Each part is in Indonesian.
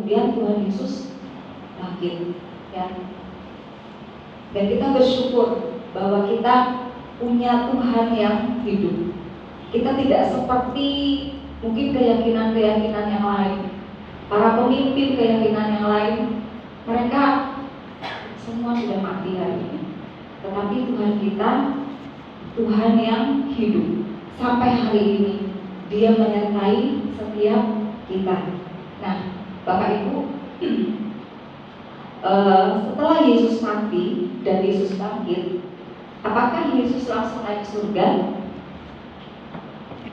kemudian Tuhan Yesus bangkit, ya. Dan kita bersyukur bahwa kita punya Tuhan yang hidup. Kita tidak seperti mungkin keyakinan-keyakinan yang lain, para pemimpin keyakinan yang lain, mereka semua sudah mati hari ini. Tetapi Tuhan kita, Tuhan yang hidup sampai hari ini. Dia menyertai setiap kita. Nah, Bapak Ibu, setelah Yesus mati dan Yesus bangkit, apakah Yesus langsung naik surga?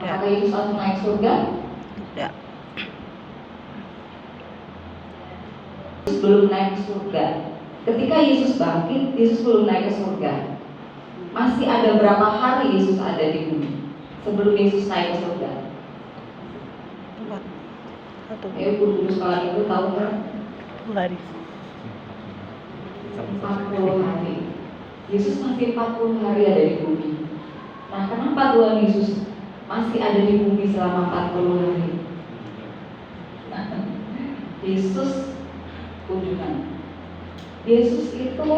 Apakah Yesus langsung naik surga? Tidak. Yesus belum naik surga. Ketika Yesus bangkit, Yesus belum naik ke surga. Masih ada berapa hari Yesus ada di bumi sebelum Yesus naik ke surga? Guru sekolah itu tahu kan? 2 hari. 40 hari. Yesus masih 40 hari ada di bumi. Nah, kenapa Tuhan Yesus masih ada di bumi selama 40 hari? Nah, Yesus kunjungan. Yesus itu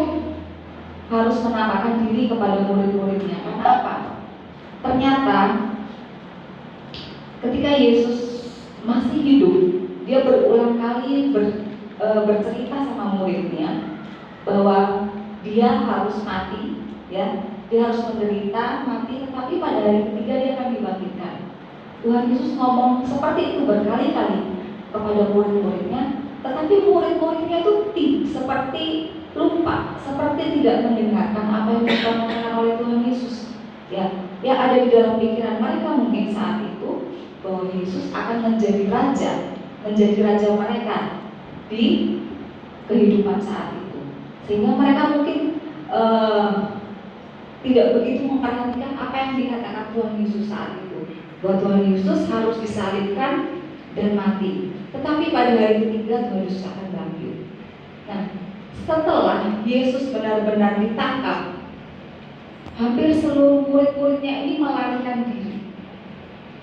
harus menampakkan diri kepada murid-muridnya. Kenapa? Ternyata ketika Yesus masih hidup, dia berulang kali bercerita sama muridnya bahwa dia harus mati, ya, dia harus menderita, mati, tetapi pada hari ketiga dia akan dibangkitkan. Tuhan Yesus ngomong seperti itu berkali-kali kepada murid-muridnya, tetapi murid-muridnya itu seperti lupa, seperti tidak mendengarkan apa yang disampaikan oleh Tuhan Yesus. Ya, yang ada di dalam pikiran mereka mungkin saat itu bahwa Yesus akan menjadi raja mereka di kehidupan saat itu, sehingga mereka mungkin tidak begitu memperhatikan apa yang dikatakan Tuhan Yesus saat itu, bahwa Tuhan Yesus harus disalibkan dan mati. Tetapi pada hari ketiga Tuhan Yesus akan bangkit. Nah, setelah Yesus benar-benar ditangkap, hampir seluruh murid-muridnya ini melarikan diri,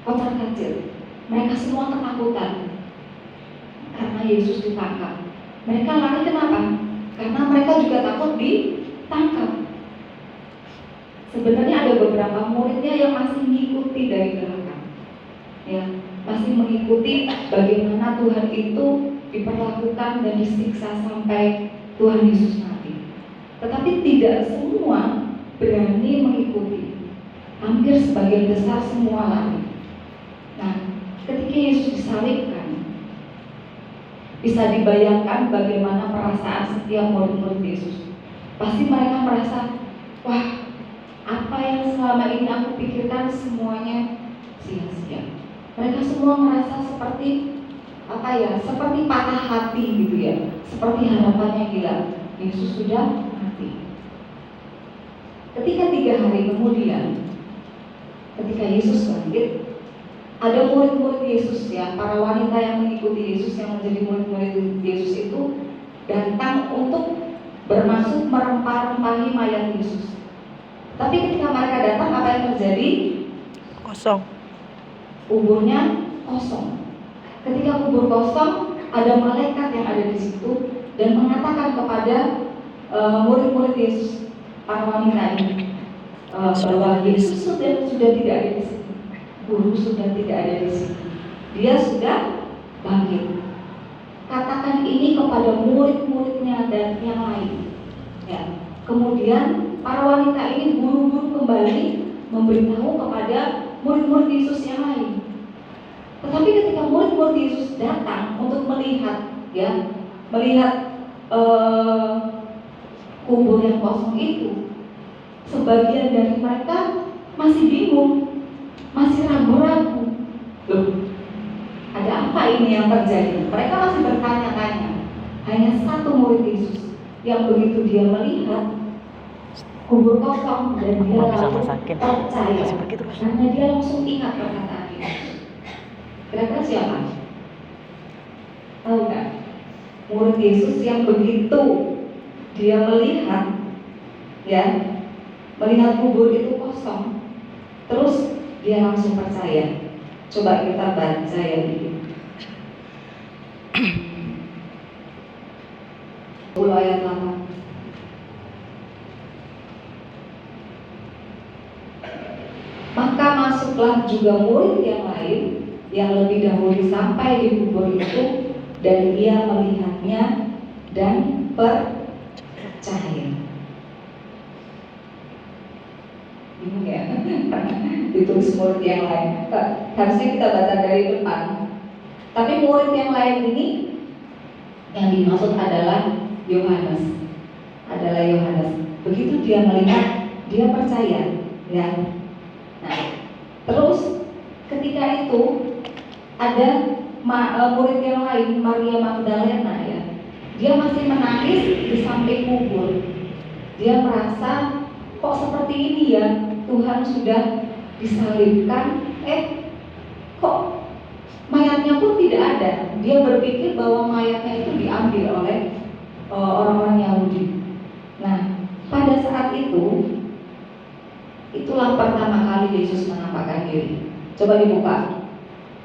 kocar kacir. Mereka semua ketakutan karena Yesus ditangkap. Mereka lari kenapa? Karena mereka juga takut ditangkap. Sebenarnya ada beberapa muridnya yang masih mengikuti dari belakang, ya, masih mengikuti bagaimana Tuhan itu diperlakukan dan disiksa sampai Tuhan Yesus mati. Tetapi tidak semua berani mengikuti. Hampir sebagian besar semua lari. Nah, ketika Yesus disalibkan, bisa dibayangkan bagaimana perasaan setiap murid-murid Yesus. Pasti mereka merasa, wah, apa yang selama ini aku pikirkan semuanya sia-sia. Mereka semua merasa seperti seperti patah hati gitu ya, seperti harapannya hilang. Yesus sudah mati. Ketika 3 hari kemudian, ketika Yesus bangkit, ada murid-murid Yesus, ya, para wanita yang mengikuti Yesus, yang menjadi murid-murid Yesus itu datang untuk bermaksud merempah-rempahi mayat Yesus. Tapi ketika mereka datang, apa yang terjadi? Kosong. Kuburnya kosong. Ketika kubur kosong, ada malaikat yang ada di situ dan mengatakan kepada murid-murid Yesus, para wanita ini, bahwa Yesus sudah tidak ada di sini. Guru sudah tidak ada di sini. Dia sudah bangkit. Katakan ini kepada murid-muridnya dan yang lain. Ya. Kemudian para wanita ini buru-buru kembali memberitahu kepada murid-murid Yesus yang lain. Tetapi ketika murid-murid Yesus datang untuk melihat, ya, kubur yang kosong itu, sebagian dari mereka masih bingung, masih ragu-ragu. Loh, ada apa ini yang terjadi? Mereka masih bertanya-tanya. Hanya satu murid Yesus yang begitu dia melihat kubur kosong dan dia langsung percaya, karena dia langsung ingat perkataan Yesus. Kira-kira siapa? Tahu nggak? Murid Yesus yang begitu dia melihat, ya, melihat kubur itu kosong, terus dia langsung percaya. Coba kita baca ya ini. 10 ayat 8. Maka masuklah juga murid yang lain yang lebih dahulu sampai di kubur itu, dan ia melihatnya dan percaya. Bingung ya? Ditulis murid yang lain. Harusnya kita baca dari depan. Tapi murid yang lain ini yang dimaksud adalah Yohanes. Begitu dia melihat, dia percaya, ya. Nah, terus ketika itu ada murid yang lain, Maria Magdalena, ya. Dia masih menangis di samping kubur. Dia merasa, kok seperti ini ya, Tuhan sudah disalibkan, kok mayatnya pun tidak ada. Dia berpikir bahwa mayatnya itu diambil oleh orang-orang Yahudi. Nah, pada saat itu, itulah pertama kali Yesus menampakkan diri. Coba dibuka.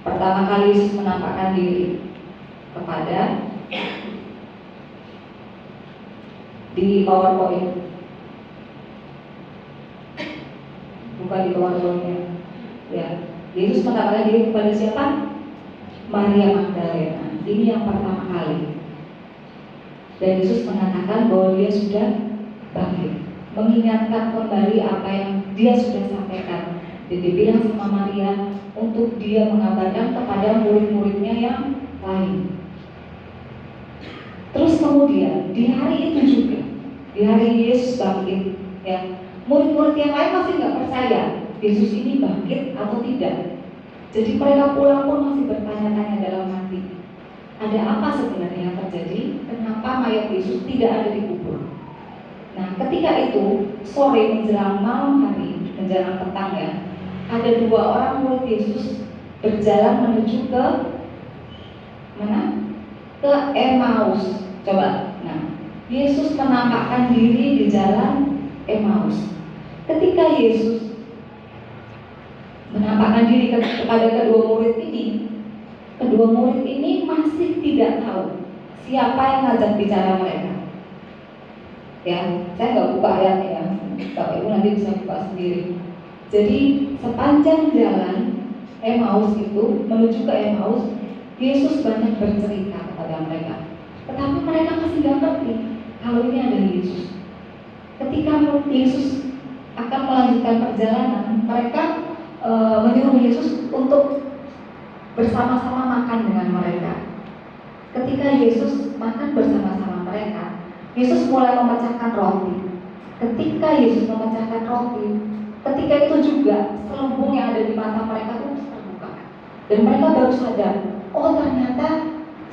Pertama kali Yesus menampakkan diri kepada, di PowerPoint. Buka di PowerPoint-nya. Ya, Yesus menampakkan diri kepada siapa? Maria Magdalena. Ini yang pertama kali. Dan Yesus mengatakan bahwa dia sudah bangkit, mengingatkan kembali apa yang dia sudah sampaikan. Dan dibilang sama Maria untuk dia mengabarkan kepada murid-muridnya yang lain. Terus kemudian di hari itu juga, di hari Yesus bangkit, ya, murid-murid yang lain masih nggak percaya Yesus ini bangkit atau tidak. Jadi mereka pulang pun masih bertanya-tanya dalam hati, ada apa sebenarnya yang terjadi? Kenapa mayat Yesus tidak ada di kubur? Nah, ketika itu sore menjelang malam hari, menjelang petang, ya, ada 2 orang murid Yesus berjalan menuju ke mana? Ke Emmaus. Coba. Nah, Yesus menampakkan diri di jalan Emmaus. Ketika Yesus menampakkan diri kepada kedua murid ini masih tidak tahu siapa yang ngajak bicara mereka. Ya, saya nggak buka ayatnya ya, Bapak Ibu nanti bisa buka sendiri. Jadi sepanjang jalan Emmaus itu menuju ke Emmaus, Yesus banyak bercerita kepada mereka. Tetapi mereka masih nggak ngerti kalau ini adalah Yesus. Ketika Yesus akan melanjutkan perjalanan, mereka menyuruh Yesus untuk bersama-sama makan dengan mereka. Ketika Yesus makan bersama-sama mereka, Yesus mulai memecahkan roti. Ketika Yesus memecahkan roti, ketika itu juga selubung yang ada di mata mereka itu terbuka. Dan mereka baru sadar, oh ternyata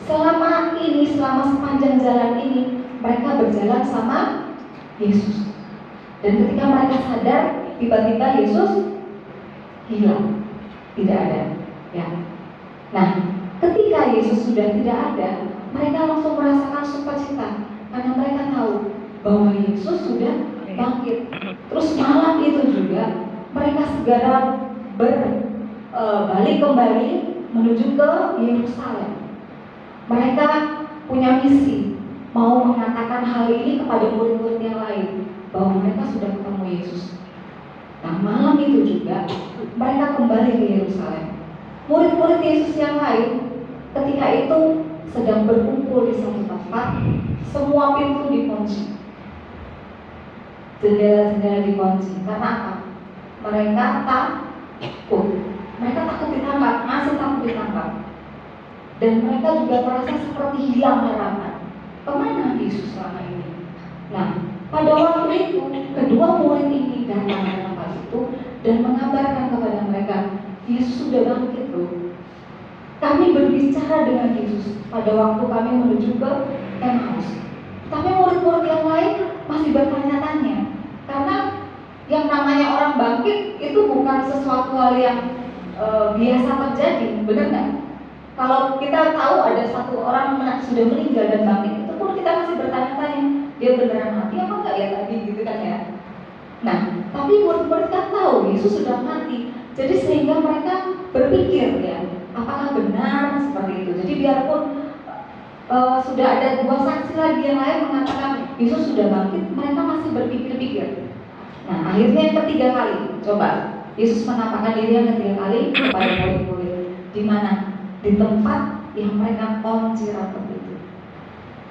selama sepanjang jalan ini mereka berjalan sama Yesus. Dan ketika mereka sadar, tiba-tiba Yesus hilang, tidak ada. Ya. Nah, ketika Yesus sudah tidak ada, mereka langsung merasakan sukacita karena mereka tahu bahwa Yesus sudah bangkit. Terus malam itu juga mereka segera balik kembali menuju ke Yerusalem. Mereka punya misi, mau mengatakan hal ini kepada murid-murid yang lain bahwa mereka sudah ketemu Yesus. Nah, malam itu juga mereka kembali ke Yerusalem. Murid-murid Yesus yang lain ketika itu sedang berkumpul di satu tempat, semua pintu dikunci, jendela-jendela dikunci. Karena apa? Mereka takut ditangkap, masih takut ditangkap. Dan mereka juga merasa seperti hilang harapan. Kemana Yesus selama ini? Nah, pada waktu itu kedua murid ini datang ke tempat itu dan mengabarkan kepada mereka, Yesus sudah bangkit loh. Kami berbicara dengan Yesus pada waktu kami menuju ke Emmaus. Tapi murid-murid yang lain masih bertanya-tanya, karena yang namanya orang bangkit itu bukan sesuatu hal yang biasa terjadi, benar nggak? Kalau kita tahu ada satu orang sudah meninggal dan bangkit, itu pun kita masih bertanya-tanya, dia beneran mati apa enggak ya tadi, gitu kan ya? Nah, tapi murid-murid kan tahu Yesus sudah mati, jadi sehingga mereka berpikir ya, apakah benar seperti itu? Jadi biarpun sudah ada dua saksi lagi yang lain mengatakan Yesus sudah bangkit, mereka masih berpikir-pikir. Nah, akhirnya yang ketiga kali, coba Yesus menampakkan diri yang ketiga kali kepada murid-murid. Di mana? Di tempat yang mereka konci rapat itu.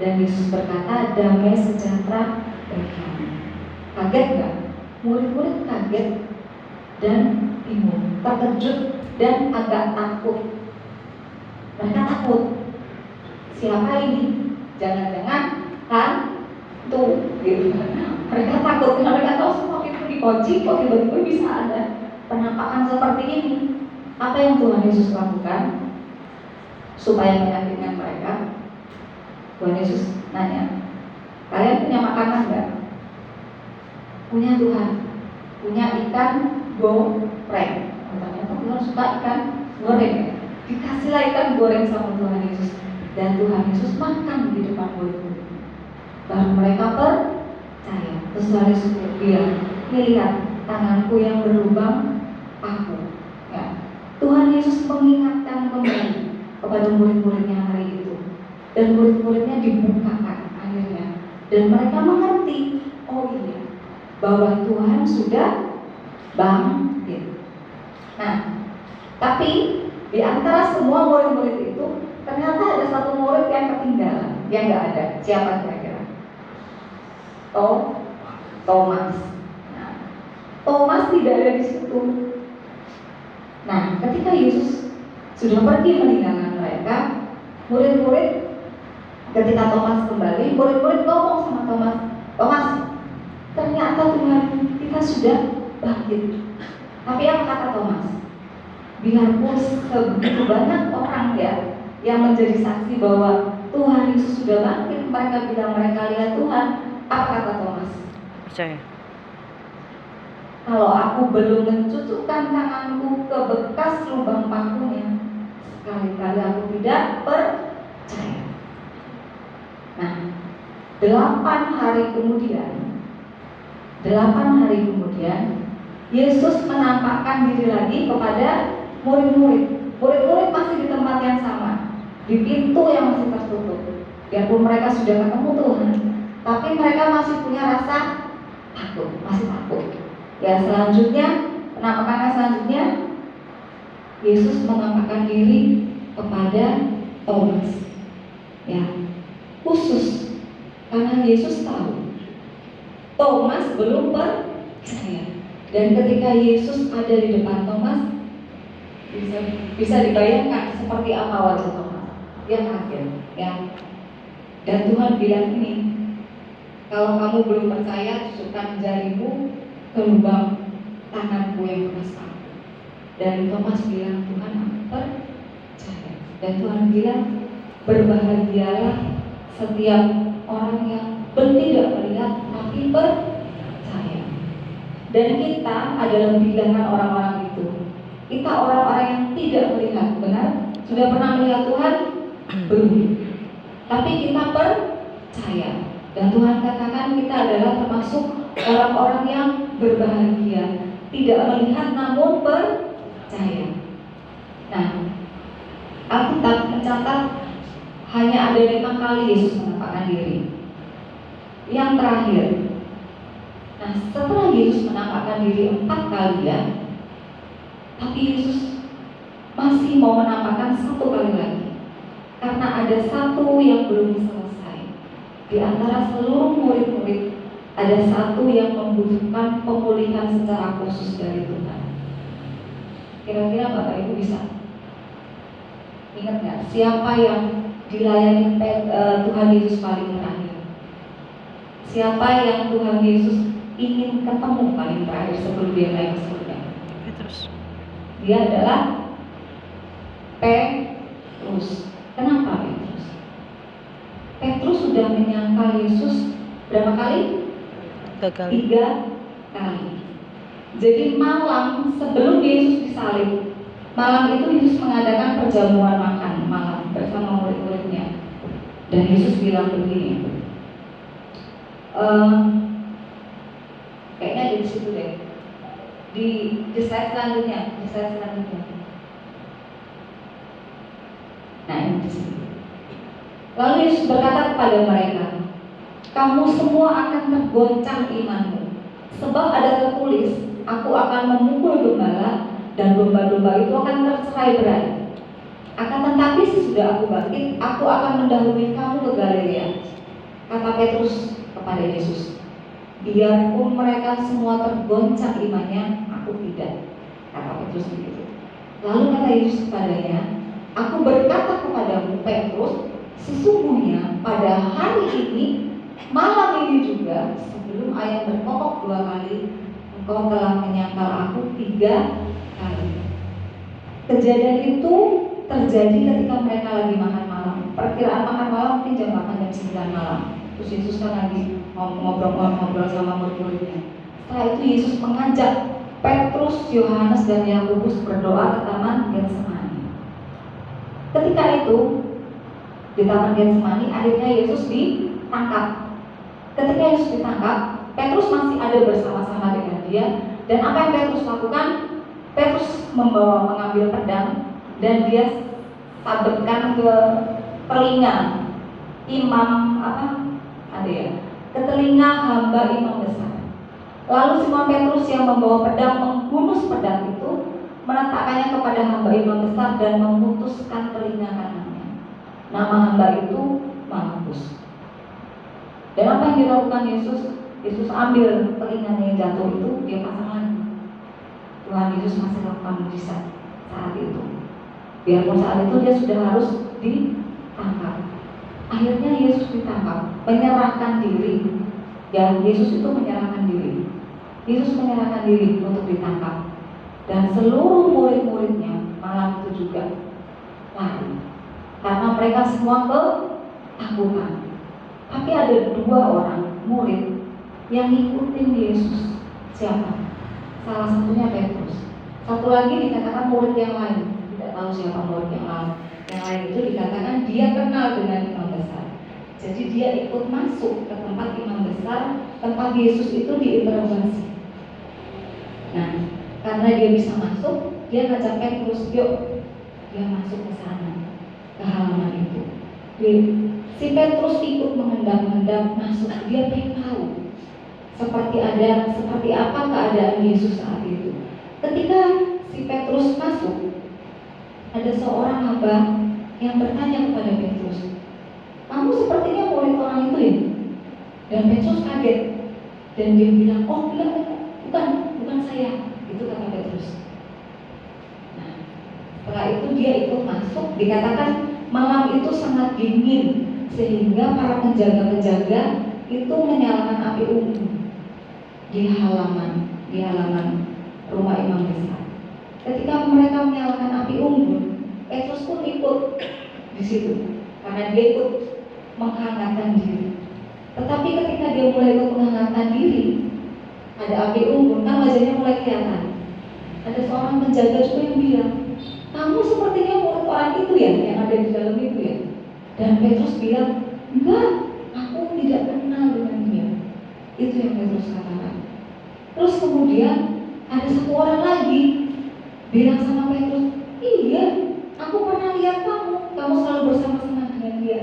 Dan Yesus berkata, damai sejahtera bagi kamu. Kaget nggak? Murid-murid kaget dan bingung, terkejut dan agak takut. Mereka takut. Siapa ini? Jangan-jangan hantu gitu. Mereka takut karena mereka tahu semua itu dikunci, kok tiba-tiba bisa ada penampakan seperti ini. Apa yang Tuhan Yesus lakukan supaya meyakinkan mereka? Tuhan Yesus nanya, kalian punya makanan nggak? Punya Tuhan. Punya ikan goreng. Ternyata Tuhan suka ikan goreng. Dikasihlah ikan goreng sama Tuhan Yesus. Dan Tuhan Yesus makan di depan murid-murid. Baru mereka percaya. Terus Tuhan Yesus bilang, lihat tanganku yang berlubang paku. Ya. Tuhan Yesus mengingatkan kembali kepada murid-muridnya hari itu. Dan murid-muridnya dibukakan akhirnya. Dan mereka mengerti, oh iya, bahwa Tuhan sudah bangkit. Nah, tapi di antara semua murid-murid itu ternyata ada satu murid yang ketinggalan, yang nggak ada. Siapa kira-kira? Thomas. Nah, Thomas tidak ada di situ. Nah, ketika Yesus sudah pergi meninggalkan mereka, murid-murid, ketika Thomas kembali, murid-murid ngomong sama Thomas, Thomas, ternyata Tuhan kita sudah bangkit. Tapi apa kata Thomas? Biarpun sebegitu banyak orang ya yang menjadi saksi bahwa Tuhan Yesus sudah bangkit, mereka bilang mereka lihat Tuhan. Apa kata Thomas? Percaya. Kalau aku belum mencucukkan tanganku ke bekas lubang pakunya, sekali-kali aku tidak percaya. Nah, 8 hari kemudian Yesus menampakkan diri lagi kepada murid-murid. Murid-murid masih di tempat yang sama, di pintu yang masih tertutup. Biarpun mereka sudah ketemu Tuhan, tapi mereka masih punya rasa takut, masih takut. Ya, penampakan selanjutnya Yesus menampakkan diri kepada Thomas. Ya, khusus karena Yesus tahu Thomas belum percaya. Dan ketika Yesus ada di depan Thomas, bisa dibayangkan seperti apa wajah Thomas. Dia kaget, ya. Dan Tuhan bilang ini, kalau kamu belum percaya, tusukkan jarimu ke lubang tanganku yang bekas paku. Dan Thomas bilang, Tuhan aku percaya. Dan Tuhan bilang, berbahagialah setiap orang yang tidak melihat tapi percaya. Dan kita adalah bilangan orang-orang itu. Kita orang-orang yang tidak melihat, benar? Sudah pernah melihat Tuhan? Belum. Tapi kita percaya. Dan Tuhan katakan kita adalah termasuk orang-orang yang berbahagia, tidak melihat namun percaya. Nah, Alkitab mencatat hanya ada 5 kali Yesus menampakkan diri. Yang terakhir, nah setelah Yesus menampakkan diri 4 kali ya, tapi Yesus masih mau menampakkan 1 kali lagi, karena ada 1 yang belum selesai. Di antara seluruh murid-murid, ada 1 yang membutuhkan pemulihan secara khusus dari Tuhan. Kira-kira Bapak Ibu bisa ingat nggak siapa yang dilayani Tuhan Yesus paling terakhir? Siapa yang Tuhan Yesus ingin ketemu paling terakhir sebelum dia naik ke surga? Petrus. Dia adalah Petrus. Kenapa Petrus? Petrus sudah menyangkal Yesus berapa kali? 3 kali. 3 kali. Jadi malam sebelum Yesus disalib, malam itu Yesus mengadakan perjamuan makan malam bersama murid-muridnya. Dan Yesus bilang begini, kayaknya di situ deh, di slide selanjutnya, Nah ini di sini. Lalu Yesus berkata kepada mereka, kamu semua akan tergoncang imanmu, sebab ada tertulis, aku akan memukul gembala dan domba-domba itu akan tercerai berai. Akan tetapi sesudah aku bangkit, aku akan mendahului kamu ke Galilea. Kata Petrus kepada Yesus, biarpun mereka semua tergoncang imannya, aku tidak. Kata Petrus begitu. Lalu kata Yesus kepadanya, aku berkata kepadamu Petrus, sesungguhnya pada hari ini, malam ini juga, sebelum ayam berkokok 2 kali, engkau telah menyangkal aku 3 kali. Kejadian itu terjadi ketika mereka lagi makan malam. Perkiraan makan malam mungkin jam 8 jam 9 malam. Terus Yesus kan lagi ngobrol sama murid-muridnya. Setelah itu Yesus mengajak Petrus, Yohanes dan Yakobus berdoa ke taman Getsemani. Ketika itu di taman Getsemani akhirnya Yesus ditangkap. Ketika Yesus ditangkap, Petrus masih ada bersama-sama dengan dia. Dan apa yang Petrus lakukan? Petrus mengambil pedang dan dia sabetkan ke telinga imam ke telinga hamba imam besar. Lalu Simon Petrus yang membawa pedang menghunus pedang itu, meletakkannya kepada hamba imam besar dan memutuskan telinga kanannya. Nama hamba itu Malkus. Dan apa yang dilakukan Yesus? Yesus ambil telinganya yang jatuh itu, dia pasang lagi. Tuhan Yesus masih lakukan mujizat saat itu. Biarpun saat itu dia sudah harus ditangkap. Akhirnya Yesus ditangkap, menyerahkan diri. Ya, Yesus itu menyerahkan diri. Yesus menyerahkan diri untuk ditangkap. Dan seluruh murid-muridnya malam itu juga lari. Karena mereka semua ketakutan. Tapi ada 2 orang murid yang ngikutin Yesus. Siapa? Salah satunya Petrus. Satu lagi dikatakan murid yang lain. Tidak tahu siapa murid yang lain. Yang lain itu dikatakan dia kenal dengan imam besar. Jadi dia ikut masuk ke tempat imam besar, tempat Yesus itu diinterogasi. Nah, karena dia bisa masuk, dia ngajak Petrus, yuk, dia masuk ke sana, ke halaman itu. Si Petrus ikut mengendap-endap masuk. Dia pengen tahu seperti apa keadaan Yesus saat itu. Ketika si Petrus masuk, ada seorang hamba yang bertanya kepada Petrus, kamu sepertinya murid orang itu ya? Dan Petrus kaget dan dia bilang, oh bukan saya. Itu kata Petrus. Nah, setelah itu dia ikut masuk. Dikatakan malam itu sangat dingin sehingga para penjaga-penjaga itu menyalakan api unggun di halaman rumah imam besar. Ketika mereka menyalakan api unggun, Petrus pun ikut di situ karena dia ikut menghangatkan diri. Tetapi ketika dia mulai ikut menghangatkan diri, ada api unggun, kan wajahnya mulai kelihatan. Ada seorang penjaga juga yang bilang, kamu sepertinya murid orang itu ya, yang ada di dalam itu ya. Dan Petrus bilang, enggak, aku tidak kenal dengan dia. Itu yang Petrus katakan. Terus kemudian ada satu orang lagi bilang sama Petrus, iya, aku pernah lihat kamu selalu bersama-sama dengan dia.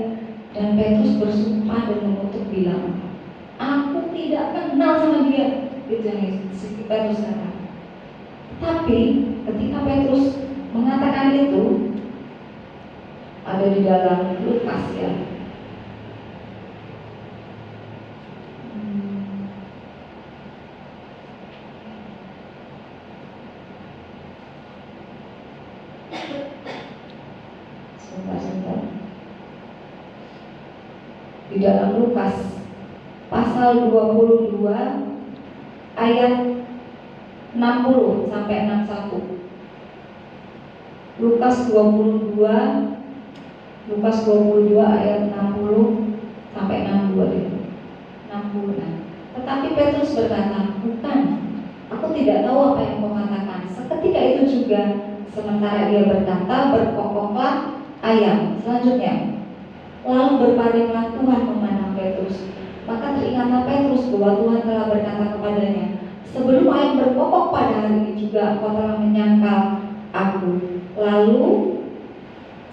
Dan Petrus bersumpah dan mengutuk bilang, aku tidak kenal sama dia. Itu yang Petrus katakan. Tapi ketika Petrus mengatakan itu, ada di dalam Lukas ya. Sebentar. Di dalam Lukas pasal 22 ayat 60 sampai 61. Lukas 22 ayat 60 sampai 62 60. Tetapi Petrus berkata, bukan, aku tidak tahu apa yang kau katakan. Seketika itu juga, sementara dia berkata, berkokoklah ayam. Selanjutnya, lalu berpalinglah Tuhan memandang Petrus. Maka teringatlah Petrus bahwa Tuhan telah berkata kepadanya, sebelum ayam berkokok pada hari ini juga kau telah menyangkal aku. Lalu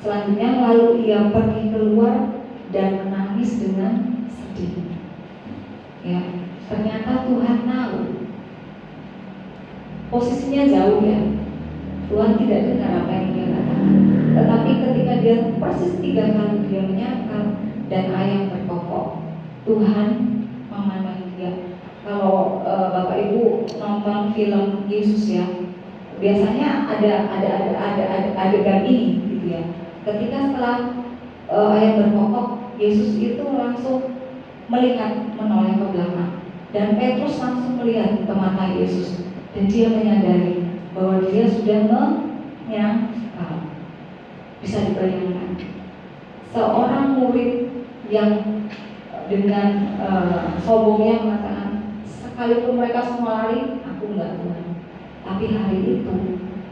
selanjutnya ia pergi keluar dan menangis dengan sedih. Ya, ternyata Tuhan tahu. Posisinya jauh ya. Tuhan tidak dengar apa yang dia katakan. Tetapi ketika dia persis 3 kali dia menyangkal dan ayam berkokok, Tuhan memandang dia. Kalau Bapak Ibu nonton film Yesus ya, biasanya ada adegan ini gitu ya. Ketika setelah ayam berkokok, Yesus itu langsung melihat menoleh ke belakang, dan Petrus langsung melihat ke mata Yesus, dan dia menyadari bahwa dia sudah menyangkal. Bisa dibayangkan seorang murid yang dengan sombongnya mengatakan, sekalipun mereka semua lari, aku enggak Tuhan. Tapi hari itu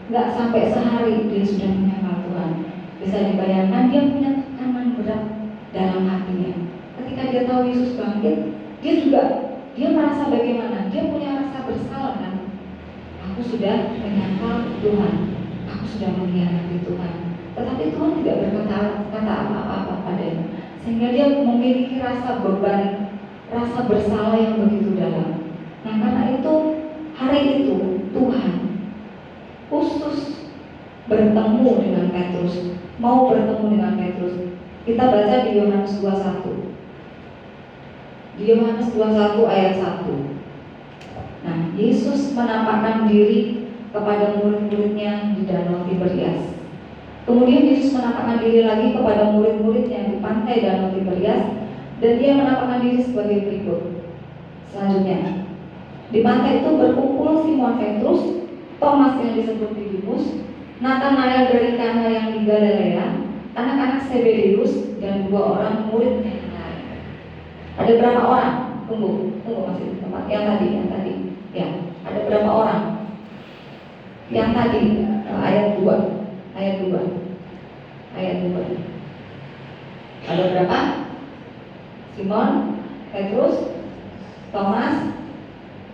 enggak sampai sehari dia sudah menyangkal Tuhan. Bisa dibayangkan dia punya tekanan berat dalam hatinya. Ketika dia tahu Yesus bangkit, dia merasa bagaimana? Dia punya rasa bersalah kan? Aku sudah menyangkal Tuhan, aku sudah mengkhianati Tuhan. Tetapi Tuhan tidak berkata apa-apa padanya, sehingga dia memiliki rasa beban, rasa bersalah yang begitu dalam. Nah, karena itu hari itu Tuhan khusus bertemu dengan Petrus, mau bertemu dengan Petrus. Kita baca di Yohanes 21. Di Yohanes 21 ayat 1. Nah, Yesus menampakkan diri kepada murid-muridnya di Danau Tiberias. Kemudian Yesus menampakkan diri lagi kepada murid-muridnya di pantai Danau Tiberias, dan dia menampakkan diri sebagai berikut. Selanjutnya, di pantai itu berkumpul Simon Petrus, Thomas yang disebut Didimus, Nathanael dari Kana yang di Galilea, anak-anak Zebedeus, dan 2 orang muridnya yang lain. Ada berapa orang? Tunggu masih di tempat yang tadi. Ya, ada berapa orang? Yang tadi ayat 2. Ada berapa? Simon, Petrus, Thomas,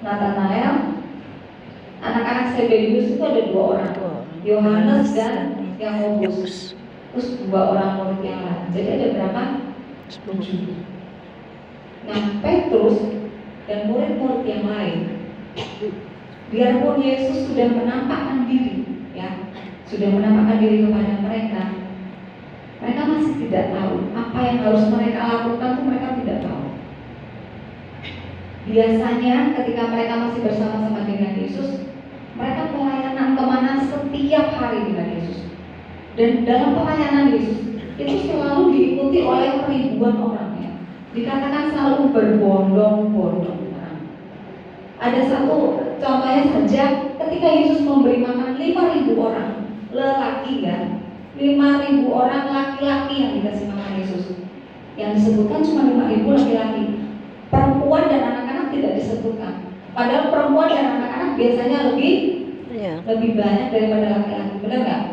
Nathanael, anak-anak Zebedeus itu ada 2 orang, Yohanes dan Yakobus. Terus 2 orang murid yang lain. Jadi ada berapa? 7. Nah, Petrus dan murid-murid yang lain, biarpun Yesus sudah menampakkan diri, ya, sudah menampakkan diri kepada mereka, mereka masih tidak tahu apa yang harus mereka lakukan. Itu mereka tidak tahu. Biasanya ketika mereka masih bersama-sama dengan Yesus, mereka pelayanan kemana setiap hari dengan Yesus. Dan dalam pelayanan Yesus itu selalu diikuti oleh ribuan orang. Dikatakan selalu berbondong-bondong orang. Ada satu contohnya saja, ketika Yesus memberi makan 5.000 orang lelaki kan, 5.000 orang laki-laki yang dikasih makan Yesus. Yang disebutkan cuma 5.000 laki-laki. Perempuan dan anak-anak tidak disebutkan. Padahal perempuan dan anak-anak biasanya lebih banyak daripada laki-laki, benar nggak?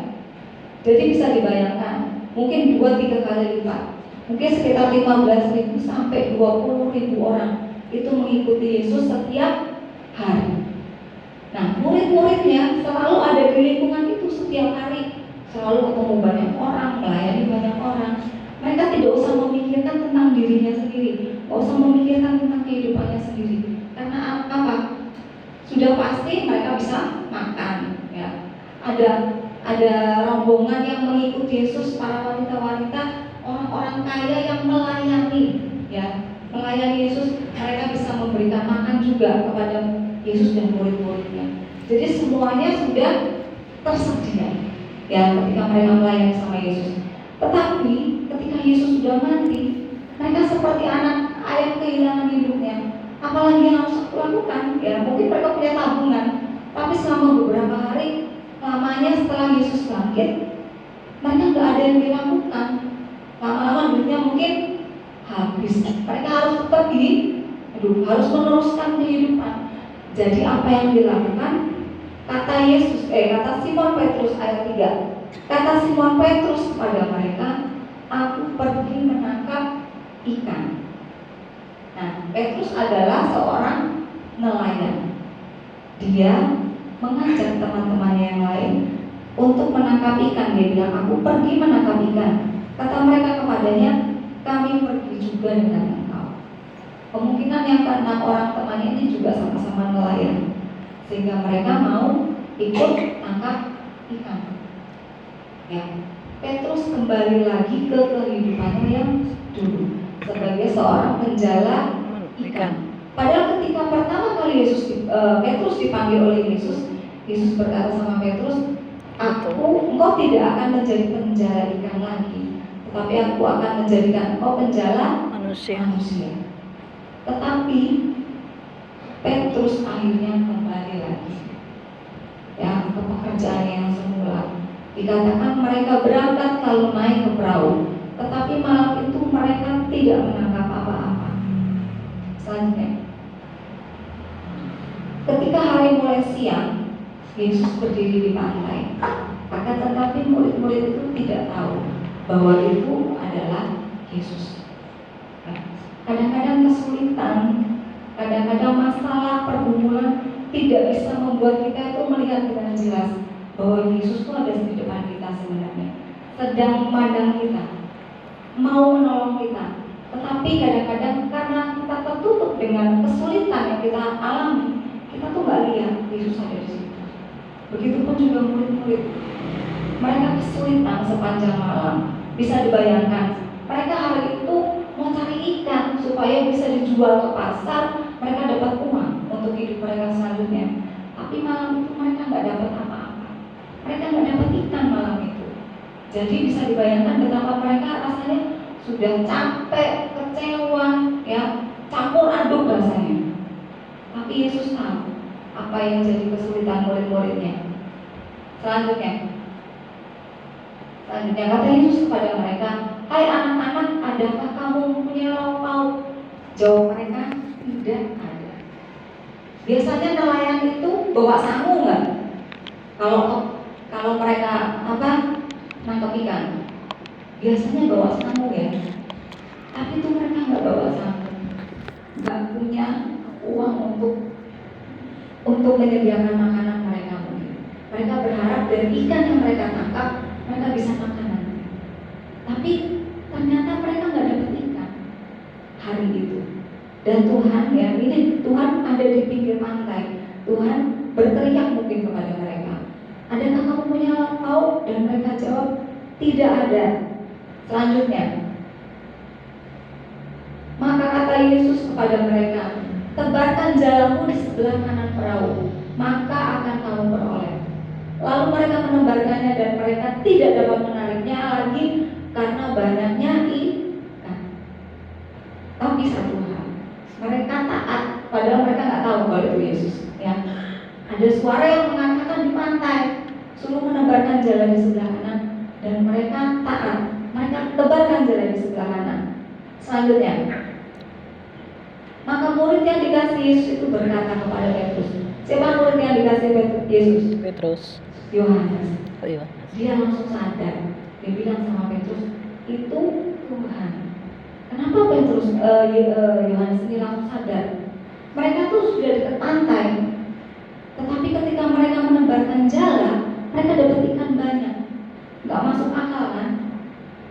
Jadi bisa dibayangkan, mungkin 2-3 kali lipat. Mungkin sekitar 15.000 sampai 20.000 orang itu mengikuti Yesus setiap hari. Nah, murid-muridnya selalu ada di lingkungan itu setiap hari, selalu ketemu banyak orang, melayani banyak orang. Mereka tidak usah memikirkan tentang dirinya sendiri, tidak usah memikirkan tentang kehidupannya sendiri. Karena apa? Sudah pasti mereka bisa makan. Ya, ada rombongan yang mengikuti Yesus, para wanita-wanita, orang-orang kaya yang melayani, ya, melayani Yesus. Mereka bisa memberikan makan juga kepada Yesus dan murid-muridnya. Jadi semuanya sudah tersedia, ya, ketika mereka melayani sama Yesus. Tetapi ketika Yesus sudah mati, mereka seperti anak ayam kehilangan hidupnya. Apalagi yang harus lakukan? Ya, mungkin mereka punya tabungan, tapi selama beberapa hari lamanya setelah Yesus bangkit, mereka nggak ada yang dilakukan. Lama-lama duitnya mungkin habis. Mereka harus harus meneruskan kehidupan. Jadi apa yang dilakukan? Kata Simon Petrus ayat 3. Kata Simon Petrus kepada mereka, aku pergi menangkap ikan. Nah, Petrus adalah seorang nelayan. Dia mengajak teman-temannya yang lain untuk menangkap ikan. Dia bilang, aku pergi menangkap ikan. Kata mereka kepadanya, kami pergi juga dengan engkau. Kemungkinan yang keenam orang temannya ini juga sama-sama nelayan, sehingga mereka mau ikut tangkap ikan. Ya, Petrus kembali lagi ke kehidupannya yang dulu sebagai seorang penjala ikan. Padahal ketika pertama kali Petrus dipanggil oleh Yesus, Yesus berkata sama Petrus, engkau tidak akan menjadi penjala ikan lagi, tetapi aku akan menjadikan engkau penjala manusia. Tetapi Petrus akhirnya kembali lagi ya ke pekerjaan yang semula. Dikatakan mereka berangkat lalu naik ke perahu, tetapi malam itu mereka tidak menangkap apa-apa. Selanjutnya, ketika hari mulai siang, Yesus berdiri di pantai. Akan tetapi murid-murid itu tidak tahu bahwa itu adalah Yesus. Kadang-kadang kesulitan, kadang-kadang masalah pergumulan tidak bisa membuat kita itu melihat dengan jelas bahwa Yesus itu ada di depan kita sebenarnya, sedang memandang kita, mau menolong kita. Tetapi kadang-kadang karena kita tertutup dengan kesulitan yang kita alami, kita tuh nggak lihat Yesus ada di situ. Begitupun juga murid-murid, mereka kesulitan sepanjang malam. Bisa dibayangkan, mereka hari itu mau cari ikan supaya bisa dijual ke pasar, mereka dapat uang untuk hidup mereka selanjutnya. Tapi malam itu mereka nggak dapat apa-apa. Mereka nggak dapat ikan malam itu. Jadi bisa dibayangkan betapa mereka rasanya sudah capek, kecewa, ya, campur aduk rasanya. Tapi Yesus tahu apa yang jadi kesulitan murid-muridnya. Selanjutnya kata Yesus kepada mereka, hai anak-anak, adakah kamu mempunyai lauk pauk? Jawab mereka, tidak ada. Biasanya nelayan itu bawa sangu nggak? Kalau mereka nangkap ikan, biasanya bawa sangu ya. Tapi itu mereka nggak bawa sangu, nggak punya uang untuk menyediakan makanan mereka mungkin. Mereka berharap dari ikan yang mereka tangkap mereka bisa makanan. Tapi ternyata mereka nggak dapat ikan hari itu. Dan Tuhan ya, ini Tuhan ada di pinggir pantai. Tuhan berteriak mungkin kepada mereka, adakah kamu punya lauk pauk? Dan mereka jawab, tidak ada. Selanjutnya, maka kata Yesus kepada mereka, tebarkan jalamu di sebelah kanan perahu, maka akan kamu beroleh. Lalu mereka menebarkannya dan mereka tidak dapat menariknya lagi karena banyaknya ikan. Tapi satu hal, mereka taat, padahal mereka nggak tahu kalau itu Yesus. Ya, ada suara yang mengatakan di pantai, suruh menebarkan jalan di sebelah kanan, dan mereka taat. Mereka tebarkan jalan di sebelah kanan. Selanjutnya, maka murid yang dikasih Yesus itu berkata kepada Petrus. Siapa murid yang dikasih Yesus? Petrus. Yohanes. Oh iya. Dia langsung sadar. Dia bilang sama Petrus, itu Tuhan. Kenapa Yohanes ini langsung sadar? Mereka tuh sudah dekat pantai, tetapi ketika mereka menebarkan jala, mereka dapat ikan banyak. Gak masuk akal kan?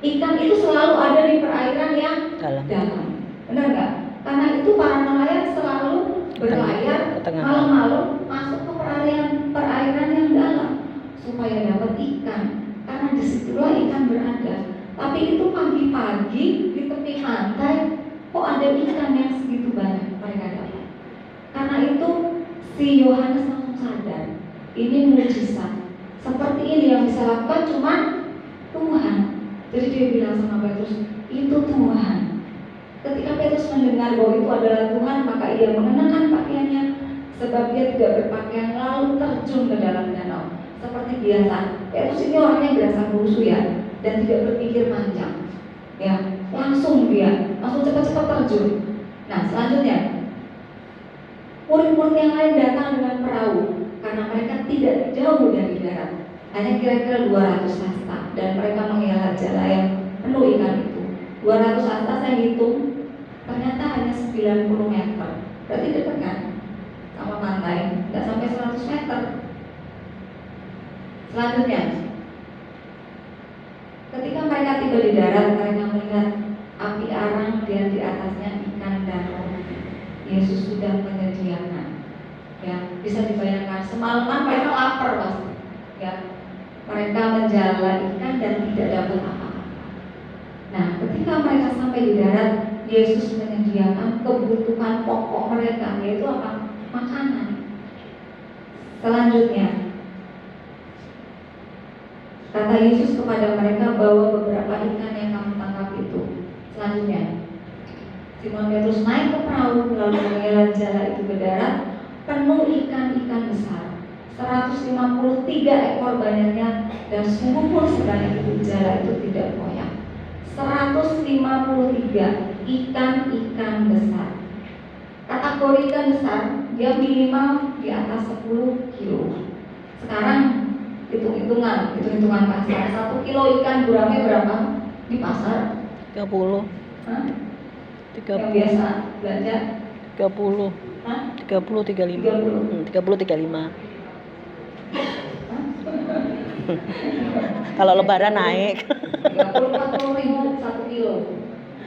Ikan itu selalu ada di perairan yang dalam. Benar gak? Karena itu para nelayan selalu berlayar malam-malam masuk ke perairan yang dalam supaya dapat ikan. Karena disitulah ikan berada. Tapi itu pagi-pagi di tepi pantai, kok ada ikan yang segitu banyak mereka dapat. Karena itu si Yohanes langsung sadar, ini mujizat. Seperti ini yang bisa lakukan cuma Tuhan. Jadi dia bilang sama Petrus, itu Tuhan. Ketika Petrus mendengar bahwa itu adalah Tuhan, maka ia mengenakan pakaiannya, sebab dia tidak berpakaian, lalu terjun ke dalam danau. Seperti biasa, Petrus ini orangnya berasa khusyuk ya, dan tidak berpikir panjang. Ya, langsung cepat-cepat terjun. Nah, selanjutnya, murid-murid yang lain datang dengan perahu, karena mereka tidak jauh dari darat, hanya kira-kira 200 hasta, dan mereka menghela jala yang penuh ikan itu. 200 hasta saya hitung, ternyata hanya 90 meter. Berarti dekat kan sama pantai, nggak sampai 100 meter. Selanjutnya, ketika mereka tiba di darat, mereka melihat api kemudian di atasnya ikan dan roti. Yesus sudah menyediakan. Ya, bisa dibayangkan semalaman mereka lapar pasti. Ya, mereka menjala ikan dan tidak dapat apa-apa. Nah, ketika mereka sampai di darat, Yesus menyediakan kebutuhan pokok mereka, yaitu apa? Makanan. Selanjutnya, kata Yesus kepada mereka, bawa beberapa ikan yang kamu tangkap itu. Selanjutnya, Simon Petrus naik ke perahu lalu menyelam jala itu ke darat, penuh ikan-ikan besar, 153 ekor banyaknya, dan sungguh pun sebanyak itu jala itu tidak koyak. 153 ikan-ikan besar. Kategori ikan besar, dia minimal di atas 10 kilo. Sekarang hitung-hitungan pasar. 1 kilo ikan gramnya berapa di pasar? 30. Hah? 30. Yang biasa belanja? 30. Hah? 30 35. 30. 30 35. Kalau lebaran naik. 30-40 ribu 1 kilo.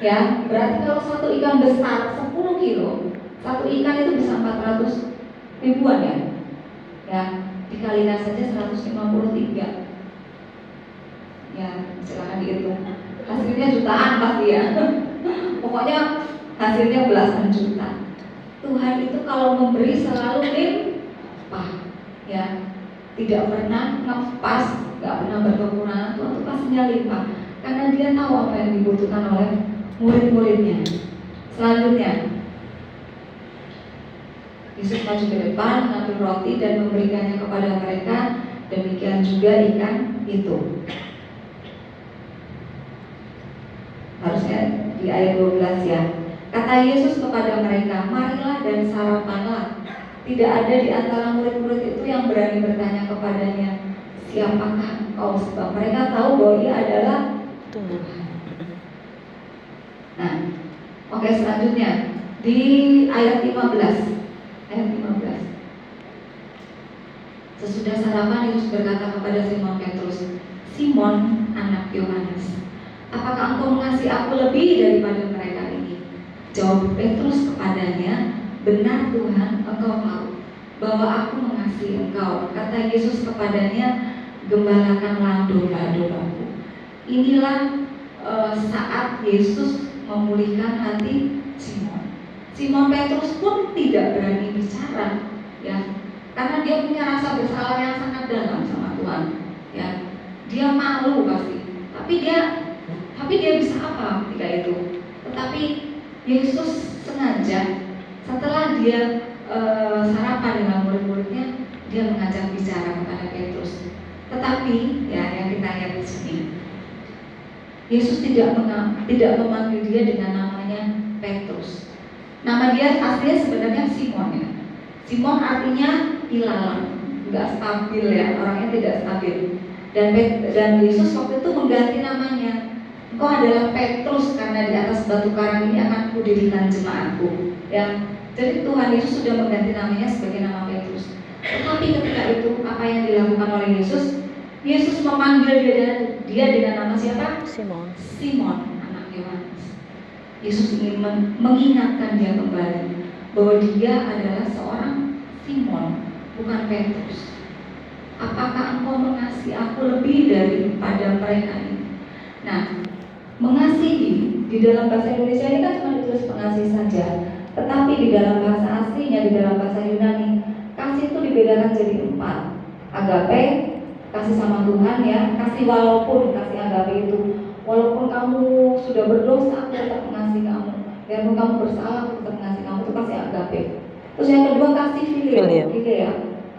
Ya, berarti kalau satu ikan besar 10 kilo, satu ikan itu bisa 400 ribuan ya. Ya, dikalikan saja 153. Ya, silakan dihitung. Hasilnya jutaan pasti ya. Pokoknya hasilnya belasan juta. Tuhan itu kalau memberi selalu limpah, ya, tidak pernah ngepas, nggak pernah berkekurangan. Tuhan itu pastinya limpah, karena Dia tahu apa yang dibutuhkan oleh murid-muridnya. Selanjutnya, Yesus maju ke depan, mengambil roti dan memberikannya kepada mereka. Demikian juga ikan itu. Harusnya di ayat 12 ya. Kata Yesus kepada mereka, marilah dan sarapanlah. Tidak ada di antara murid-murid itu yang berani bertanya kepadanya, siapakah engkau? Sebab mereka tahu bahwa Ia adalah Tuhan. Nah, oke, selanjutnya di ayat 15. Ayat 15. Sesudah sarapan, Yesus berkata kepada Simon Petrus, Simon, anak Yohanes, apakah engkau mengasihi aku lebih daripada mereka ini? Jawab Petrus kepadanya, benar Tuhan, engkau tahu bahwa aku mengasihi engkau. Kata Yesus kepadanya, gembalakanlah domba-dombaku. Inilah saat Yesus memulihkan hati Simon. Simon Petrus pun tidak berani bicara, ya, karena dia punya rasa bersalah yang sangat dalam sama Tuhan. Ya, dia malu pasti. Tapi dia bisa apa ketika itu? Tetapi Yesus sengaja setelah dia sarapan dengan murid-muridnya, dia mengajak bicara kepada Petrus. Tetapi ya, yang kita lihat di sini, Yesus tidak memanggil dia dengan namanya Petrus. Nama dia aslinya sebenarnya Simon ya. Simon artinya ilalang, nggak stabil ya, orangnya tidak stabil. Dan Yesus waktu itu mengganti namanya. Engkau adalah Petrus, karena di atas batu karang ini akan kudirikan jemaatku. Ya, jadi Tuhan Yesus sudah mengganti namanya sebagai nama Petrus. Tetapi ketika itu apa yang dilakukan oleh Yesus? Yesus memanggil dia dengan nama siapa? Simon. Simon, anak Yohanes. Yesus ingin mengingatkan dia kembali bahwa dia adalah seorang Simon, bukan Petrus. Apakah engkau mengasihi aku lebih daripada mereka ini? Nah, mengasihi di dalam bahasa Indonesia ini kan cuma ditulis pengasih saja, tetapi di dalam bahasa aslinya, di dalam bahasa Yunani, kasih itu dibedakan jadi 4. Agape, kasih sama Tuhan ya, kasih walaupun, kasih agape itu walaupun kamu sudah berdosa, aku tetap mengasihi kamu. Walaupun kamu bersalah, aku tetap mengasihi kamu. Itu kasih agape. Terus yang kedua kasih filio,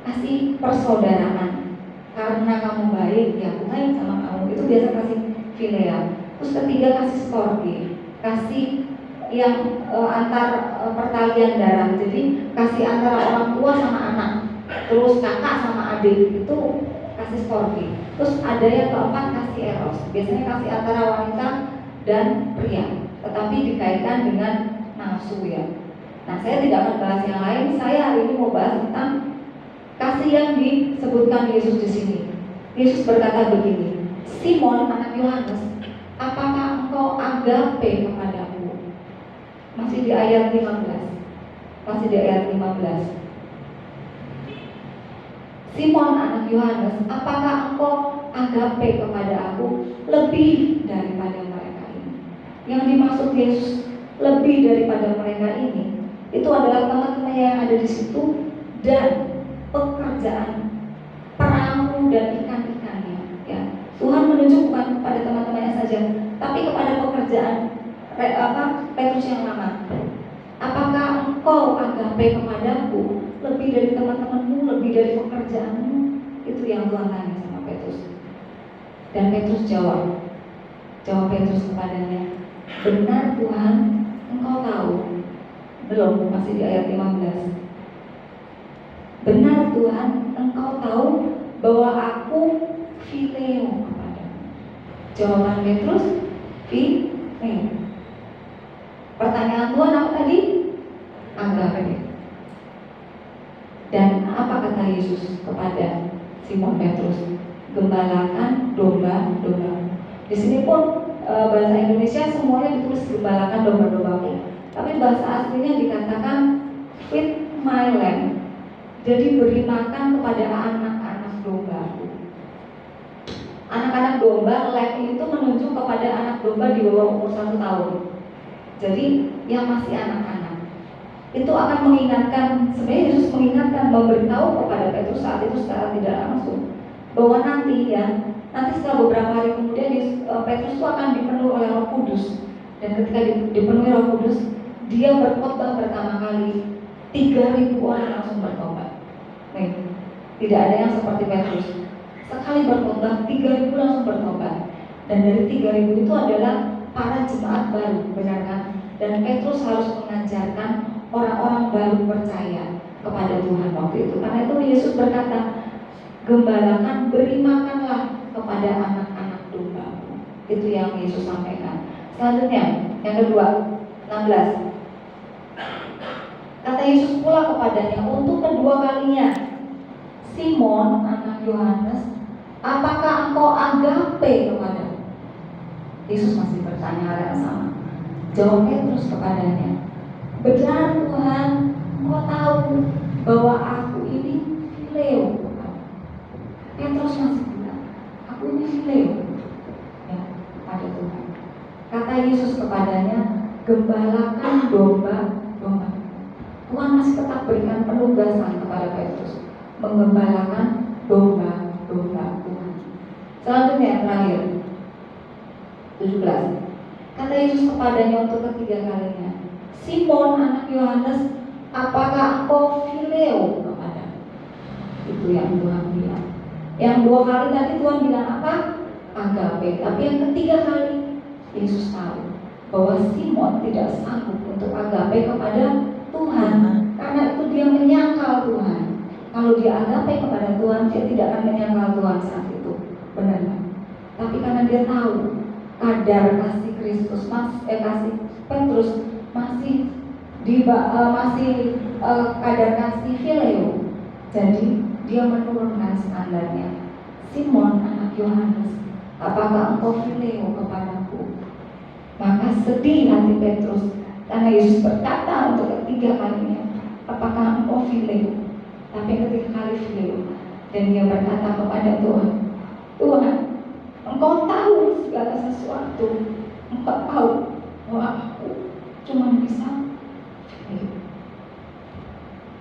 kasih persaudaraan. Karena kamu baik, ya aku baik sama kamu. Itu biasa kasih filio. Terus ketiga kasih storge, kasih yang antar pertalian darah. Jadi kasih antara orang tua sama anak. Terus kakak sama adik, itu kasih storge. Terus ada yang keempat kasih eros. Biasanya kasih antara wanita dan pria, tetapi dikaitkan dengan nafsu ya. Nah, saya tidak akan bahas yang lain. Saya hari ini mau bahas tentang kasih yang disebutkan Yesus di sini. Yesus berkata begini, Simon anak Yohanes, apakah engkau agape kepadaku? Masih di ayat 15. Masih di ayat 15. Simon anak Yohanes, apakah engkau agape kepada aku lebih daripada mereka ini? Yang dimaksud Yesus lebih daripada mereka ini, itu adalah teman-teman yang ada di situ dan pekerjaan perahu dan ikan-ikannya. Ya, Tuhan menunjuk bukan kepada teman-temannya saja, tapi kepada pekerjaan Petrus yang lama. Apakah engkau agape kepadaku lebih dari teman-temanmu, lebih dari pekerjaanmu? Itu yang Tuhan tanya sama Petrus. Dan Petrus jawab Petrus kepadanya, benar Tuhan, engkau tahu. Belum, masih di ayat 15. Benar Tuhan, engkau tahu bahwa aku phileo kepadamu. Jawaban Petrus, phileo. Pertanyaan Tuhan apa tadi? Agape. Dan apa kata Yesus kepada Simon Petrus? Gembalakan domba-domba. Di sini pun bahasa Indonesia semuanya ditulis gembalakan domba-dombaku. Tapi bahasa aslinya dikatakan feed my lamb. Jadi beri makan kepada anak-anak dombaku. Anak-anak domba, lamb itu menunjuk kepada anak domba di bawah umur 1 tahun. Jadi yang masih anak-anak itu akan mengingatkan, sebenarnya Yesus mengingatkan, memberitahu kepada Petrus saat itu secara tidak langsung bahwa nanti setelah beberapa hari kemudian Petrus itu akan dipenuhi oleh Roh Kudus. Dan ketika dipenuhi Roh Kudus, dia berkhotbah pertama kali 3.000 orang langsung bertobat. Tidak ada yang seperti Petrus. Sekali berkhotbah 3.000 langsung bertobat. Dan dari 3.000 itu adalah para jemaat baru, benar kan? Dan Petrus harus mengajarkan orang-orang baru percaya kepada Tuhan waktu itu. Karena itu Yesus berkata, gembalakan, beri makanlah kepada anak-anak domba. Itu yang Yesus sampaikan. Selanjutnya, yang kedua, 16. Kata Yesus pula kepadanya untuk kedua kalinya, Simon anak Yohanes, apakah engkau agape kepadaku? Yesus masih bertanya hal yang sama. Jawab Petrus kepadanya, benar Tuhan, engkau tahu bahwa aku ini phileo. Petrus masih bilang, aku ini phileo ya, kepada Tuhan. Kata Yesus kepadanya, gembalakan domba-domba. Tuhan masih tetap berikan penugasan kepada Petrus, menggembalakan domba-domba Tuhan. Selanjutnya yang terakhir, 17. Kata Yesus kepadanya untuk ketiga kalinya, Simon anak Yohanes, apakah engkau phileo kepadaku? Itu yang Tuhan bilang. Yang 2 kali tadi Tuhan bilang apa? Agape. Tapi yang ketiga kali Yesus tahu bahwa Simon tidak sanggup untuk agape kepada Tuhan. Karena itu dia menyangkal Tuhan. Kalau dia agape kepada Tuhan, dia tidak akan menyangkal Tuhan saat itu. Benar kan? Tapi karena dia tahu kadar kasih Kristus, kasih Petrus masih kadar kasih phileo. Jadi dia menurunkan standarnya. Simon anak Yohanes, apakah engkau phileo kepadaku? Maka sedih hati Petrus karena Yesus berkata untuk ketiga kalinya, apakah engkau phileo? Tapi ketiga kali phileo. Dan dia berkata kepada Tuhan, Tuhan, engkau tahu segala sesuatu. Engkau tahu bahwa aku cuma bisa phileo.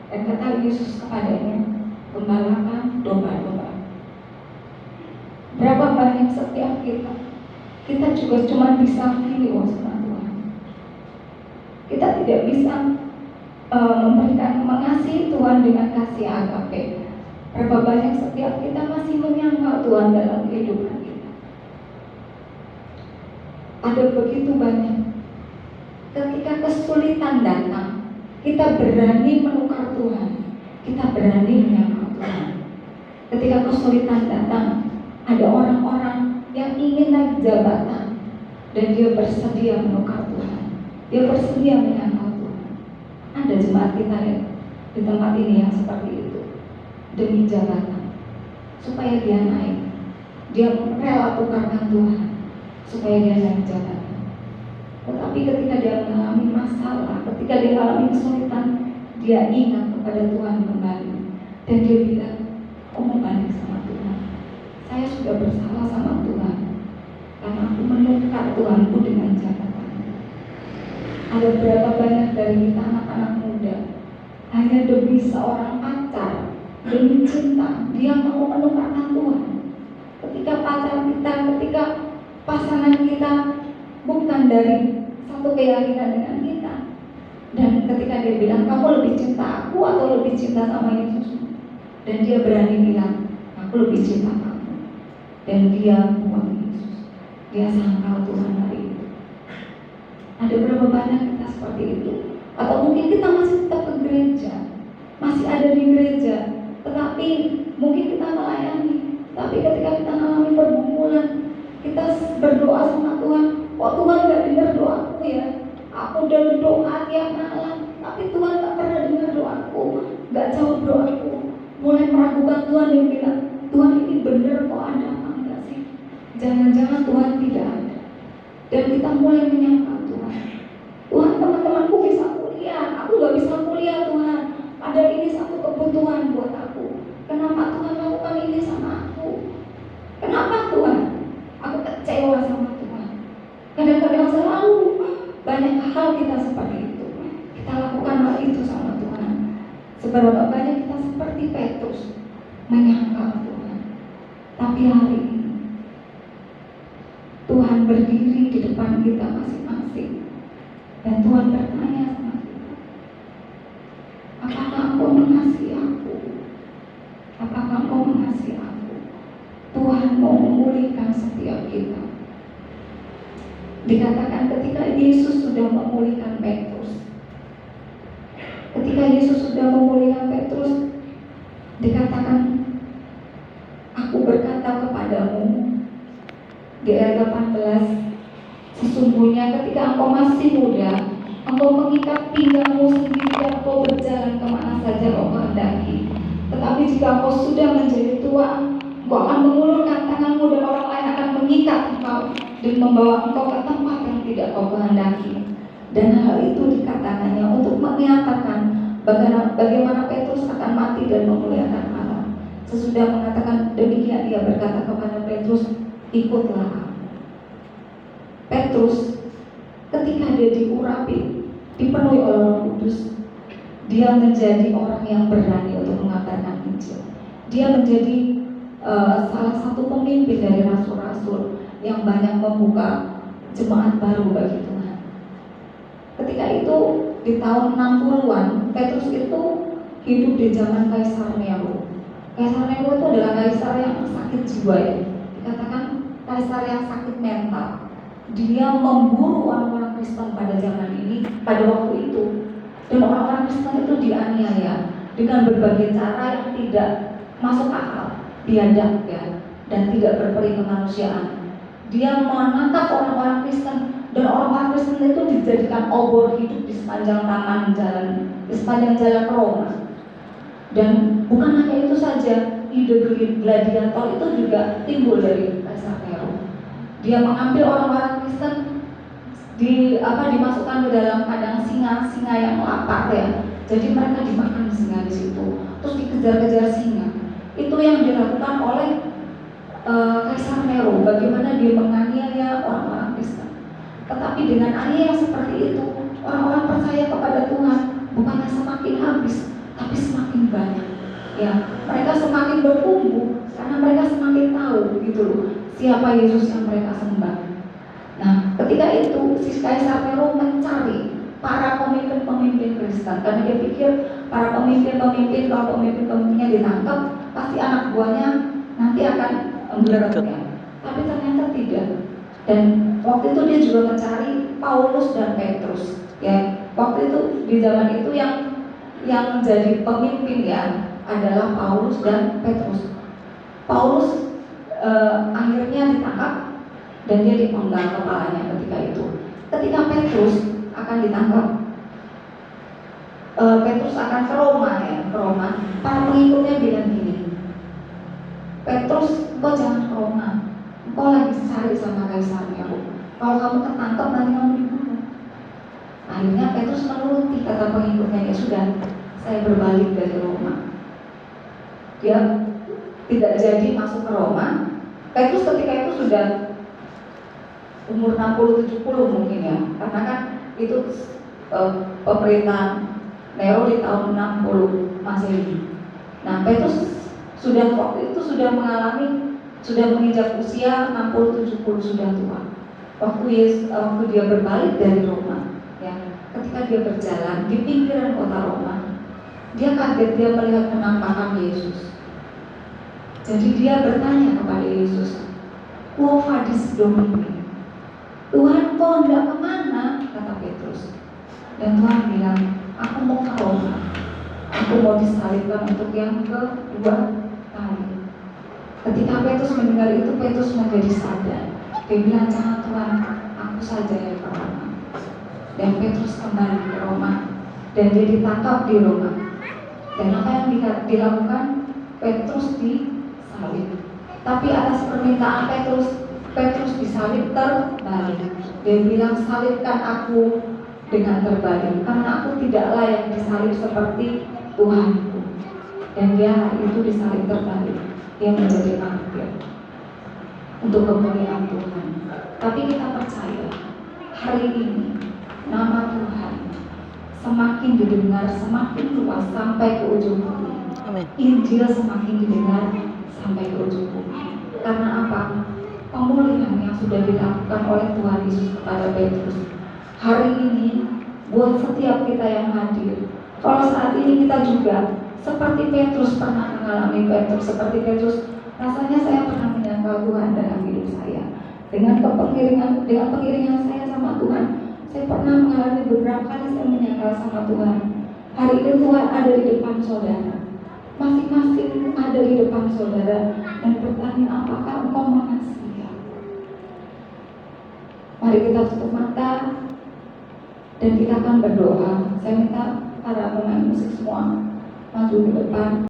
Dan kata Yesus kepadanya, gembalakan domba-domba. Berapa banyak setiap kita juga cuma bisa phileo sama Tuhan. Kita tidak bisa memberikan mengasihi Tuhan dengan kasih agape. Berapa banyak setiap kita masih menyangkal Tuhan dalam kehidupan kita. Ada begitu banyak. Ketika kesulitan datang, kita berani menukar Tuhan. Kita berani menyangkal Tuhan. Ketika kesulitan datang, ada orang-orang yang ingin naik jabatan dan dia bersedia menukar Tuhan. Dia bersedia menyangkal Tuhan. Ada jemaat kita di tempat ini yang seperti itu, demi jabatan, supaya dia naik. Dia rela tukarkan Tuhan supaya dia naik jabatan. Tetapi ketika dia mengalami masalah, ketika dia mengalami kesulitan, dia ingat kepada Tuhan kembali. Dan dia bilang, "Oh, mau balik sama Tuhan. Saya sudah bersalah sama Tuhan karena aku menukar Tuhanku dengan jabatan." Ada berapa banyak dari kita anak-anak muda hanya demi seorang pacar, demi cinta, dia mau menukarkan Tuhan. Ketika pacar kita, ketika pasangan kita bukan dari satu keyakinan dengan kita, dan ketika dia bilang, "Kamu lebih cinta aku atau lebih cinta sama Yesus?" Dan dia berani bilang, "Aku lebih cinta kamu." Dan dia buang Yesus. Dia sangkal Tuhan hari itu. Ada berapa banyak kita seperti itu? Atau mungkin kita masih tetap ke gereja, masih ada di gereja, tetapi mungkin kita melayani, tapi ketika kita mengalami pergumulan, kita berdoa sama Tuhan, "Kok Tuhan gak dengar doaku ya? Aku udah berdoa tiap malam, tapi Tuhan gak pernah dengar doaku, gak jawab doaku." Mulai meragukan Tuhan, yang bilang, "Tuhan, ini benar kok ada apa enggak sih? Jangan-jangan Tuhan tidak ada." Dan kita mulai menyangka Tuhan, "Tuhan, teman-temanku bisa kuliah, aku gak bisa kuliah Tuhan. Padahal ini satu kebutuhan buat aku. Kenapa Tuhan lakukan ini sama aku? Kenapa Tuhan?" Aku kecewa sama Tuhan. Kadang-kadang selalu banyak hal kita seperti itu. Kita lakukan hal itu sama Tuhan. Seberapa banyak kita seperti Petrus menyangkal Tuhan. Tapi hari ini Tuhan berdiri di depan kita masing-masing, dan Tuhan bertanya sama kita, "Apakah engkau mengasihi aku? Apakah engkau mengasihi aku?" Tuhan mau memulihkan setiap kita. Dikatakan ketika Yesus sudah memulihkan Petrus, ketika Yesus sudah memulihkan Petrus, dikatakan, "Aku berkata kepadamu," di ayat 18, "sesungguhnya ketika engkau masih muda, engkau mengikat pinggangmu sendiri dan engkau berjalan kemana saja engkau kehendaki. Tetapi jika engkau sudah menjadi tua, engkau akan mengulurkan tanganmu dan orang lain akan mengikat engkau dan membawa engkau ke tempat yang tidak kau kehendaki." Dan hal itu dikatakannya untuk menyatakan bagaimana Petrus akan mati dan memuliakan Allah. Sesudah mengatakan demikian, ia berkata kepada Petrus, "Ikutlah aku." Petrus ketika dia diurapi, dipenuhi oleh Roh Kudus, dia menjadi orang yang berani untuk mengabarkan Injil. Dia menjadi salah satu pemimpin dari rasul-rasul yang banyak membuka jemaat baru bagi Tuhan. Ketika itu di tahun 60-an, Petrus itu hidup di zaman Kaisar Nero. Kaisar Nero itu adalah kaisar yang sakit jiwa, ya. Dikatakan kaisar yang sakit mental. Dia memburu orang-orang Kristen pada zaman ini, pada waktu itu. Dan orang-orang Kristen itu dianiaya dengan berbagai cara yang tidak masuk akal, biadab, ya, dan tidak berperi kemanusiaan. Dia menangkap orang-orang Kristen, dan orang-orang Kristen itu dijadikan obor hidup di sepanjang taman jalan, di sepanjang jalan Roma. Dan bukan hanya itu saja, ide gladiator itu juga timbul dari Kaisar Nero. Dia mengambil orang-orang Kristen, dimasukkan ke dalam kandang singa yang lapar, ya. Jadi mereka dimakan singa di situ, terus dikejar-kejar singa. Itu yang dilakukan oleh Kaisar Nero, bagaimana dia menganiaya orang-orang Kristen. Tetapi dengan aniaya seperti itu, orang-orang percaya kepada Tuhan bukannya semakin habis, tapi semakin banyak. Ya, mereka semakin bertumbuh karena mereka semakin tahu, gitu loh, siapa Yesus yang mereka sembah. Nah, ketika itu si Kaisar Nero mencari para pemimpin-pemimpin Kristen, karena dia pikir para pemimpin-pemimpin, kalau pemimpin-pemimpinnya ditangkap, pasti anak buahnya nanti akan menggeraknya. Tapi ternyata tidak. Dan waktu itu dia juga mencari Paulus dan Petrus. Ya, waktu itu di zaman itu yang menjadi pemimpin, ya, adalah Paulus dan Petrus. Paulus akhirnya ditangkap dan dia dipenggal kepalanya ketika itu. Ketika Petrus akan ditangkap, Petrus akan ke Roma, ya, ke Roma. Para pengikutnya bilang gini, "Petrus, engkau jangan ke Roma. Engkau lagi cari sama Kaisar Nero. Kalau kamu ketangkap nanti kamu dibunuh." Akhirnya Petrus menuruti kata pengikutnya, ya sudah, saya berbalik dari Roma. Dia tidak jadi masuk ke Roma. Petrus ketika itu sudah umur 60-70 mungkin ya, karena kan itu pemerintahan Nero di tahun 60 Masehi. Nah, Petrus sudah waktu itu sudah menginjak usia 60-70, sudah tua. Waktu dia berbalik dari Roma, ya, ketika dia berjalan di pinggiran kota Roma, dia kaget, dia melihat penampakan Yesus. Jadi dia bertanya kepada Yesus, "Quo vadis Domini?" Tuhan, kau hendak kemana? Kata Petrus. Dan Tuhan bilang, "Aku mau ke Roma. Aku mau disalibkan untuk yang kedua kali." Ketika Petrus mendengar itu, Petrus menjadi sadar. Dia bilang, "Jangan Tuhan, aku saja yang ke Roma." Dan Petrus kembali ke Roma, dan dia ditangkap di Roma. Dan apa yang dilakukan? Petrus disalib. Tapi atas permintaan Petrus disalib terbalik. Dia bilang, "Salibkan aku dengan terbalik, karena aku tidak layak disalib seperti Tuhanku." Dan dia hari itu disalib terbalik. Dia menjadi martir untuk kemuliaan Tuhan. Tapi kita percaya, hari ini nama Tuhan semakin didengar, semakin luas sampai ke ujung bumi. Amin. Injil semakin didengar sampai ke ujung bumi. Karena apa? Pemulihan yang sudah dilakukan oleh Tuhan Yesus kepada Petrus hari ini buat setiap kita yang hadir. Kalau saat ini kita juga seperti Petrus pernah mengalami seperti Petrus, rasanya saya pernah menyangkal Tuhan dalam hidup saya. Dengan pengiringan saya sama Tuhan, saya pernah mengalami beberapa kali saya menyangkal sama Tuhan. Hari ini Tuhan ada di depan saudara. Masing-masing ada di depan saudara dan bertanya, apakah engkau mengasihi? Mari kita tutup mata dan kita akan berdoa. Saya minta para pemain musik semua maju ke depan.